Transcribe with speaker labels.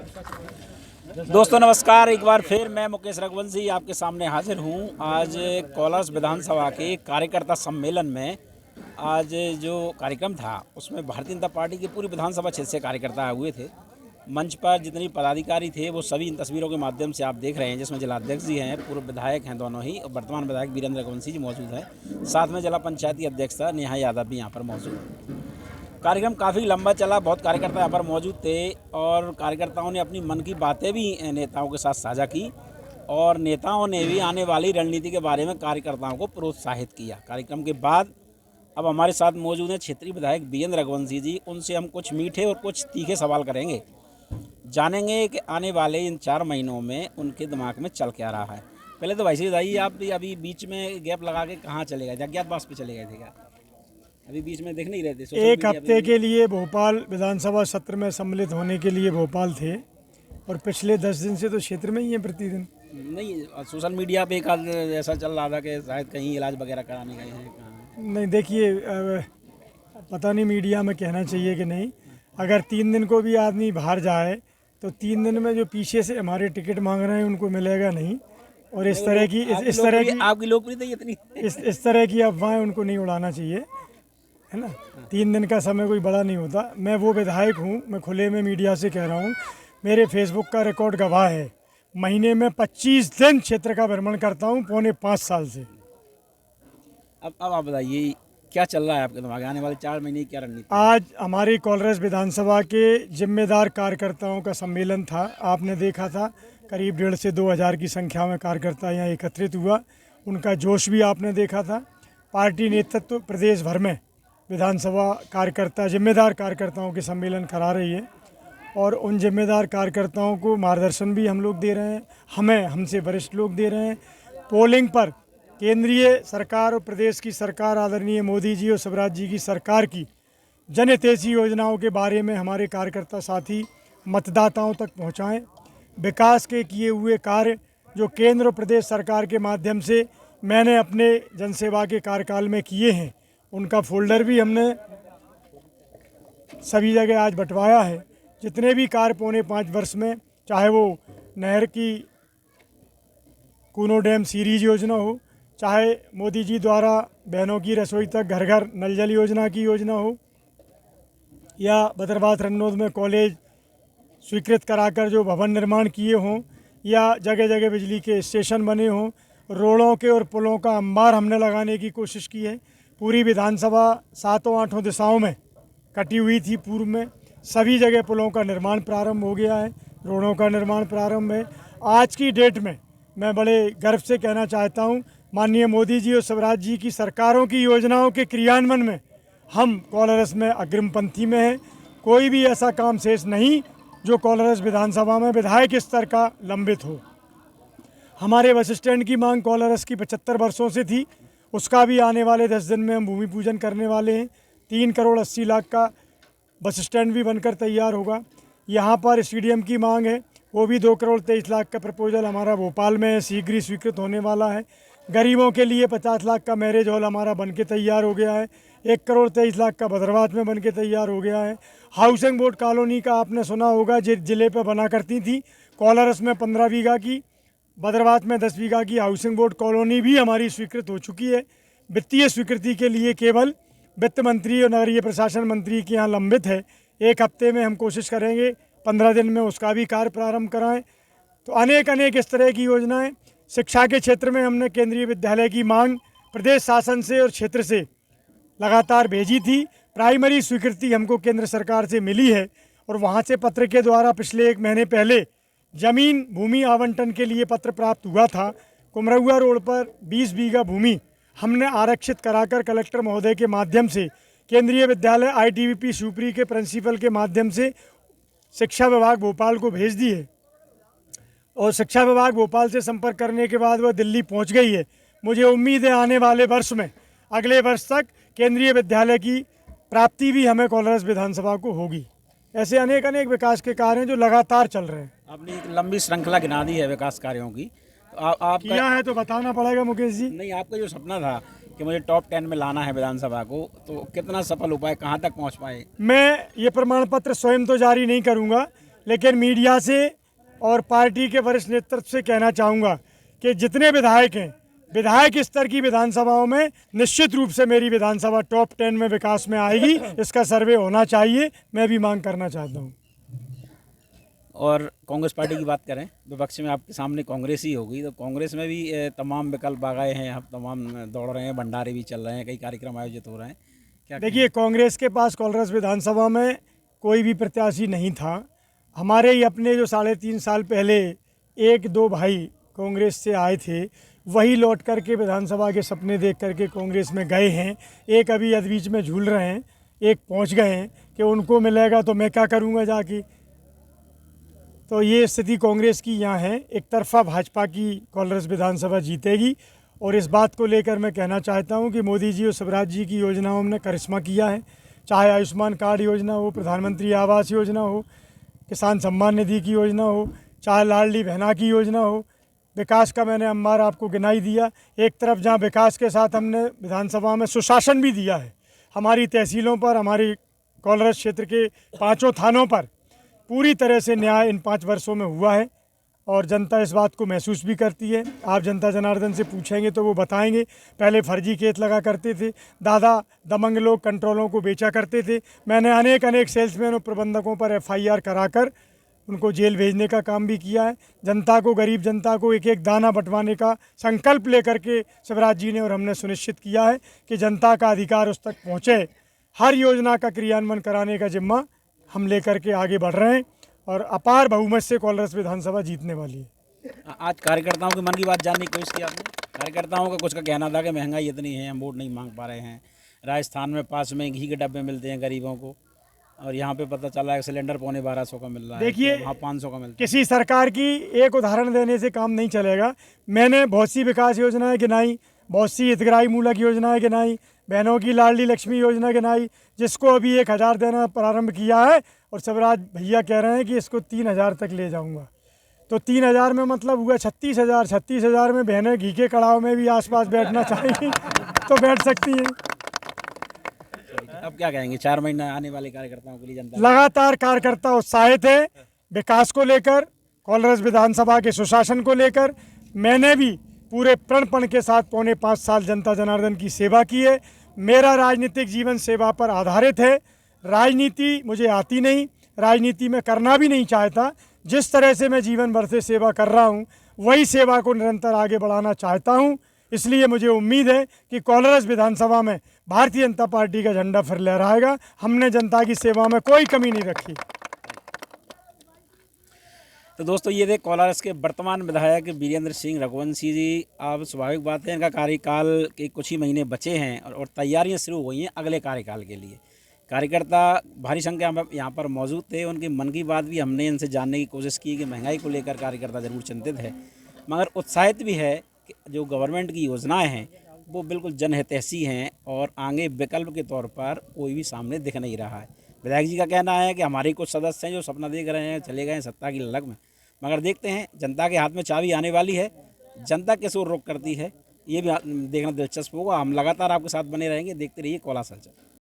Speaker 1: दोस्तों नमस्कार, एक बार फिर मैं मुकेश रघुवंशी आपके सामने हाजिर हूँ। आज कोलारस विधानसभा के कार्यकर्ता सम्मेलन में आज जो कार्यक्रम था उसमें भारतीय जनता पार्टी की पूरी विधानसभा क्षेत्र से कार्यकर्ता हुए थे। मंच पर जितनी पदाधिकारी थे वो सभी इन तस्वीरों के माध्यम से आप देख रहे हैं, जिसमें जिलाध्यक्ष जी हैं, पूर्व विधायक हैं दोनों ही, और वर्तमान विधायक वीरेंद्र रघुवंशी जी मौजूद हैं। साथ में जिला पंचायती अध्यक्ष था नेहा यादव भी यहाँ पर मौजूद हैं। कार्यक्रम काफ़ी लंबा चला, बहुत कार्यकर्ता यहाँ पर मौजूद थे और कार्यकर्ताओं ने अपनी मन की बातें भी नेताओं के साथ साझा की और नेताओं ने भी आने वाली रणनीति के बारे में कार्यकर्ताओं को प्रोत्साहित किया। कार्यक्रम के बाद अब हमारे साथ मौजूद हैं क्षेत्रीय विधायक वीरेंद्र रघुवंशी जी। उनसे हम कुछ मीठे और कुछ तीखे सवाल करेंगे, जानेंगे कि आने वाले इन 4 महीनों में उनके दिमाग में चल क्या रहा है। पहले तो भाई से बताइए, आप भी अभी बीच में गैप लगा के कहाँ चले गए? अज्ञातवास पे चले गए थे क्या? अभी बीच में देख नहीं रहे थे?
Speaker 2: एक हफ्ते के लिए भोपाल विधानसभा सत्र में सम्मिलित होने के लिए भोपाल थे और पिछले 10 दिन से तो क्षेत्र में ही हैं प्रतिदिन।
Speaker 1: नहीं, सोशल मीडिया पे एक आध ऐसा चल रहा था कि शायद कहीं इलाज वगैरह कराने गए हैं। कहाँ?
Speaker 2: नहीं, देखिए, पता नहीं मीडिया में कहना चाहिए कि नहीं। अगर 3 दिन को भी आदमी बाहर जाए तो 3 दिन में जो पीछे से हमारे टिकट मांग रहे हैं उनको मिलेगा नहीं। और इस तरह की
Speaker 1: आपकी लोकप्रियता इतनी
Speaker 2: इस तरह की अफवाहें उनको नहीं उड़ाना चाहिए, है ना। 3 दिन का समय कोई बड़ा नहीं होता। मैं वो विधायक हूँ, मैं खुले में मीडिया से कह रहा हूँ, मेरे फेसबुक का रिकॉर्ड गवाह है, महीने में 25 दिन क्षेत्र का भ्रमण करता हूँ, पौने 5 साल से।
Speaker 1: अब आप बताइए, क्या चल रहा है आपके दिमाग में? आने वाले 4 महीने की क्या रणनीति?
Speaker 2: आज हमारी कोलारस विधानसभा के जिम्मेदार कार्यकर्ताओं का सम्मेलन था। आपने देखा था, करीब 1,500 से 2,000 की संख्या में कार्यकर्ता यहाँ एकत्रित हुआ। उनका जोश भी आपने देखा था। पार्टी नेतृत्व प्रदेश भर में विधानसभा कार्यकर्ता, जिम्मेदार कार्यकर्ताओं के सम्मेलन करा रही है और उन जिम्मेदार कार्यकर्ताओं को मार्गदर्शन भी हम लोग दे रहे हैं, हमसे वरिष्ठ लोग दे रहे हैं। पोलिंग पर केंद्रीय सरकार और प्रदेश की सरकार, आदरणीय मोदी जी और शिवराज जी की सरकार की जनहितैषी योजनाओं के बारे में हमारे कार्यकर्ता साथी मतदाताओं तक पहुंचाएं। विकास के किए हुए कार्य जो केंद्र और प्रदेश सरकार के माध्यम से मैंने अपने जनसेवा के कार्यकाल में किए हैं, उनका फोल्डर भी हमने सभी जगह आज बंटवाया है। जितने भी कार्य पौने 5 वर्ष में, चाहे वो नहर की कूनो डैम सीरीज योजना हो, चाहे मोदी जी द्वारा बहनों की रसोई तक घर घर नल जल योजना की योजना हो, या बदरबात रन्नौद में कॉलेज स्वीकृत कराकर जो भवन निर्माण किए हों, या जगह जगह बिजली के स्टेशन बने हों, रोडों के और पुलों का अंबार हमने लगाने की कोशिश की है। पूरी विधानसभा 7-8 दिशाओं में कटी हुई थी। पूर्व में सभी जगह पुलों का निर्माण प्रारंभ हो गया है, रोडों का निर्माण प्रारंभ है। आज की डेट में मैं बड़े गर्व से कहना चाहता हूं, माननीय मोदी जी और शिवराज जी की सरकारों की योजनाओं के क्रियान्वयन में हम कोलारस में अग्रिम पंक्ति में हैं। कोई भी ऐसा काम शेष नहीं जो कोलारस विधानसभा में विधायक स्तर का लंबित हो। हमारे बस स्टैंड की मांग कोलारस की 75 वर्षों से थी, उसका भी आने वाले 10 दिन में हम भूमि पूजन करने वाले हैं। 3 करोड़ 80 लाख का बस स्टैंड भी बनकर तैयार होगा। यहाँ पर स्टेडियम की मांग है, वो भी 2 करोड़ 23 लाख का प्रपोजल हमारा भोपाल में शीघ्र ही स्वीकृत होने वाला है। गरीबों के लिए 50 लाख का मैरिज हॉल हमारा बनके तैयार हो गया है। 1 करोड़ 23 लाख का भद्रवात में बनके तैयार हो गया है। हाउसिंग बोर्ड कॉलोनी का आपने सुना होगा, जिले पर बना करती थी। कोलारस में 15 बीघा की, बदरवात में 10 बीघा की हाउसिंग बोर्ड कॉलोनी भी हमारी स्वीकृत हो चुकी है। वित्तीय स्वीकृति के लिए केवल वित्त मंत्री और नगरीय प्रशासन मंत्री के यहाँ लंबित है। 1 हफ्ते में हम कोशिश करेंगे, 15 दिन में उसका भी कार्य प्रारंभ कराएं। तो अनेक इस तरह की योजनाएं। शिक्षा के क्षेत्र में हमने केंद्रीय विद्यालय की मांग प्रदेश शासन से और क्षेत्र से लगातार भेजी थी। प्राइमरी स्वीकृति हमको केंद्र सरकार से मिली है और वहाँ से पत्र के द्वारा पिछले 1 महीने पहले जमीन भूमि आवंटन के लिए पत्र प्राप्त हुआ था। कुमरहुआ रोड पर 20 बीघा भूमि हमने आरक्षित कराकर कलेक्टर महोदय के माध्यम से केंद्रीय विद्यालय ITBP शिवपुरी के प्रिंसिपल के माध्यम से शिक्षा विभाग भोपाल को भेज दी है और शिक्षा विभाग भोपाल से संपर्क करने के बाद वह दिल्ली पहुंच गई है। मुझे उम्मीद है आने वाले वर्ष में, अगले वर्ष तक केंद्रीय विद्यालय की प्राप्ति भी हमें कोलारस विधानसभा को होगी। ऐसे अनेक विकास के कार्य हैं जो लगातार चल रहे हैं।
Speaker 1: आपने एक लंबी श्रृंखला गिना दी है विकास कार्यों की, तो आप
Speaker 2: किया है तो बताना पड़ेगा मुकेश जी।
Speaker 1: नहीं, आपका जो सपना था कि मुझे टॉप 10 में लाना है विधानसभा को, तो कितना सफल हो पाए, कहाँ तक पहुँच पाए?
Speaker 2: मैं ये प्रमाण पत्र स्वयं तो जारी नहीं करूंगा, लेकिन मीडिया से और पार्टी के वरिष्ठ नेतृत्व से कहना चाहूँगा कि जितने विधायक हैं, विधायक स्तर की विधानसभाओं में निश्चित रूप से मेरी विधानसभा टॉप 10 में विकास में आएगी। इसका सर्वे होना चाहिए, मैं भी मांग करना चाहता हूँ।
Speaker 1: और कांग्रेस पार्टी की बात करें, विपक्ष में आपके सामने कांग्रेस ही होगी, तो कांग्रेस में भी तमाम विकल्प आ गए हैं, अब तमाम दौड़ रहे हैं, भंडारे भी चल रहे हैं, कई कार्यक्रम आयोजित हो रहे हैं। क्या
Speaker 2: देखिए, कांग्रेस के पास कोलारस विधानसभा में कोई भी प्रत्याशी नहीं था। हमारे ही अपने जो 3.5 साल पहले 1-2 भाई कांग्रेस से आए थे, वही लौट करके विधानसभा के सपने देख करके कांग्रेस में गए हैं। एक अभी अधबीच में झूल रहे हैं, एक पहुंच गए हैं कि उनको मिलेगा तो मैं क्या करूंगा जाके। तो ये स्थिति कांग्रेस की यहाँ है। एक तरफा भाजपा की कोलारस विधानसभा जीतेगी। और इस बात को लेकर मैं कहना चाहता हूँ कि मोदी जी और शिवराज जी की योजनाओं ने करिश्मा किया है। चाहे आयुष्मान कार्ड योजना हो, प्रधानमंत्री आवास योजना हो, किसान सम्मान निधि की योजना हो, चाहे लाडली बहना की योजना हो, विकास का मैंने अंबार आपको गिनाई दिया। एक तरफ जहाँ विकास के साथ हमने विधानसभा में सुशासन भी दिया है। हमारी तहसीलों पर, हमारी कोलारस क्षेत्र के 5 थानों पर पूरी तरह से न्याय इन 5 वर्षों में हुआ है और जनता इस बात को महसूस भी करती है। आप जनता जनार्दन से पूछेंगे तो वो बताएंगे। पहले फर्जी केस लगा करते थे, दादा दबंग लोग कंट्रोलों को बेचा करते थे। मैंने अनेक सेल्समैन और प्रबंधकों पर FIR कराकर उनको जेल भेजने का काम भी किया है। जनता को, गरीब जनता को एक एक दाना बंटवाने का संकल्प लेकर के शिवराज जी ने और हमने सुनिश्चित किया है कि जनता का अधिकार उस तक पहुँचे। हर योजना का क्रियान्वयन कराने का जिम्मा हम लेकर के आगे बढ़ रहे हैं और अपार बहुमत से कोलारस विधानसभा जीतने वाली है।
Speaker 1: आज कार्यकर्ताओं के मन की बात जानने की कोशिश की आपने? कार्यकर्ताओं का कुछ का कहना था कि महंगाई इतनी है, हम वोट नहीं मांग पा रहे हैं। राजस्थान में पास में घी के डब्बे मिलते हैं गरीबों को, और यहाँ पे पता चला है सिलेंडर 1250 का मिल रहा है।
Speaker 2: देखिए,
Speaker 1: वहाँ 500 का मिलता है।
Speaker 2: किसी सरकार की एक उदाहरण देने से काम नहीं चलेगा। मैंने बहुत सी विकास योजनाएं गिनाई, बहुत सी हितग्राही मूलक योजनाएं गिनाई, बहनों की लाडली लक्ष्मी योजना गिनाई, जिसको अभी 1000 देना प्रारंभ किया है और शिवराज भैया कह रहे हैं कि इसको 3000 तक ले जाऊंगा। तो 3000 में मतलब हुआ 36,000। 36,000 में बहनें घी के कड़ाव में भी आसपास बैठना चाहेंगी तो बैठ सकती हैं।
Speaker 1: अब क्या कहेंगे 4 महीने आने वाले कार्यकर्ताओं के लिए? जनता
Speaker 2: लगातार कार्यकर्ता उत्साहित है विकास को लेकर, कोलारस विधानसभा के सुशासन को लेकर। मैंने भी पूरे प्रणपण के साथ 4.25 साल जनता जनार्दन की सेवा की है। मेरा राजनीतिक जीवन सेवा पर आधारित है। राजनीति मुझे आती नहीं, राजनीति में करना भी नहीं चाहता। जिस तरह से मैं जीवन भर से सेवा कर रहा हूँ, वही सेवा को निरंतर आगे बढ़ाना चाहता हूँ। इसलिए मुझे उम्मीद है कि कोलारस विधानसभा में भारतीय जनता पार्टी का झंडा फिर लहराएगा। हमने जनता की सेवा में कोई कमी नहीं रखी।
Speaker 1: तो दोस्तों, ये थे कोलारस के वर्तमान विधायक वीरेंद्र सिंह रघुवंशी जी। अब स्वाभाविक बात है, इनका कार्यकाल के कुछ ही महीने बचे हैं और तैयारियां शुरू हो गई हैं अगले कार्यकाल के लिए। कार्यकर्ता भारी संख्या में यहाँ पर मौजूद थे। उनकी मन की बात भी हमने इनसे जानने की कोशिश की कि महंगाई को लेकर कार्यकर्ता ज़रूर चिंतित है, मगर उत्साहित भी है कि जो गवर्नमेंट की योजनाएँ हैं वो बिल्कुल जनहितैषी हैं और आगे विकल्प के तौर पर कोई भी सामने दिख नहीं रहा है। विधायक जी का कहना है कि हमारे कुछ सदस्य हैं जो सपना देख रहे हैं, चले गए हैं सत्ता की ललक में, मगर देखते हैं जनता के हाथ में चाबी आने वाली है। जनता किस ओर रुख करती है ये भी देखना दिलचस्प होगा। हम लगातार आपके साथ बने रहेंगे। देखते रहिए कोलारस हलचल।